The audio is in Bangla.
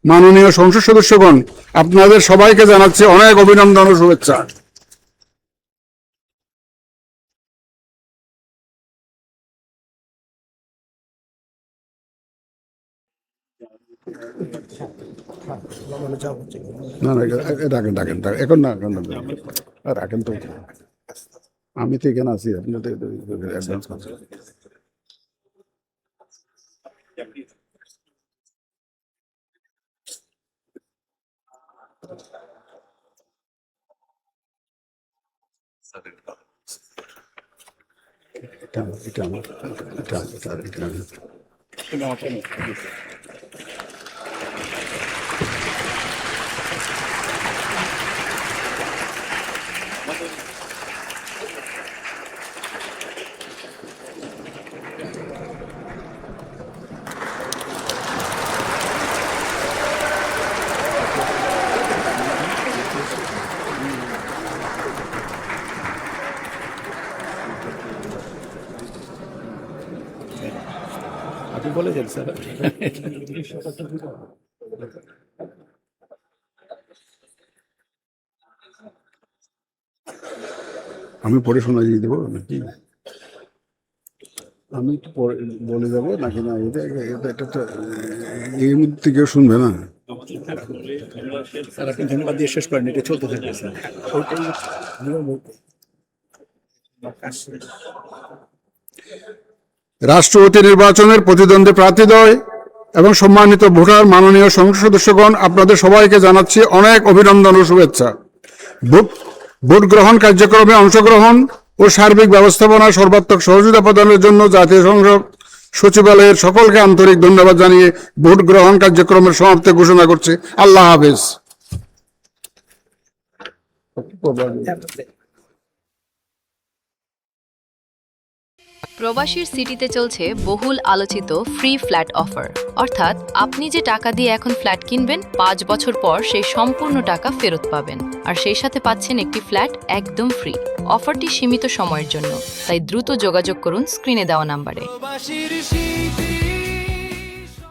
মাননীয় সংসদ সদস্যগণ, আপনাদের সবাইকে জানাচ্ছি অনেক অভিনন্দন ও শুভেচ্ছা। না না, ডাকেন ডাকেন ডাকেন, এখন না, এখন না, রাখেন তো, আমি তো এখানে আছি, আপনি তো অ্যাডভান্স করছেন। এটা এটা আমার, এটা এটা এটা আপনি বলেছেন স্যার। আমি পড়ে শোনা দিয়ে দেবো নাকি? আমি একটু পরে বলে যাবো নাকি? না, এটা এটা এটা তো এই মুহূর্তে কেউ শুনবে না। স্যার আপনি ধন্যবাদ দিয়ে শেষ করেন, এটা চলতে থাকবে স্যার। রাষ্ট্রপতি নির্বাচনের প্রতিদ্বন্দ্বী প্রার্থীদ্বয় এবং সম্মানিত ভোটার, মাননীয় সংসদ সদস্যগণ, আপনাদের সবাইকে জানাচ্ছি অনেক অভিনন্দন ও শুভেচ্ছা। ভোট গ্রহণ কার্যক্রমে অংশগ্রহণ ও সার্বিক ব্যবস্থাপনায় সর্বাত্মক সহযোগিতা প্রদানের জন্য জাতীয় সংসদ সচিবালয়ের সকলকে আন্তরিক ধন্যবাদ জানিয়ে ভোট গ্রহণ কার্যক্রমের সমাপ্তি ঘোষণা করছি। আল্লাহ হাফেজ। প্রবাসীর সিটিতে চলছে বহুল আলোচিত ফ্রি ফ্ল্যাট অফার, অর্থাৎ আপনি যে টাকা দিয়ে এখন ফ্ল্যাট কিনবেন 5 বছর পর সেই সম্পূর্ণ টাকা ফেরত পাবেন, আর সেই সাথে পাচ্ছেন একটি ফ্ল্যাট একদম ফ্রি। অফারটি সীমিত সময়ের জন্য, তাই দ্রুত যোগাযোগ করুন স্ক্রিনে দেওয়া নাম্বারে।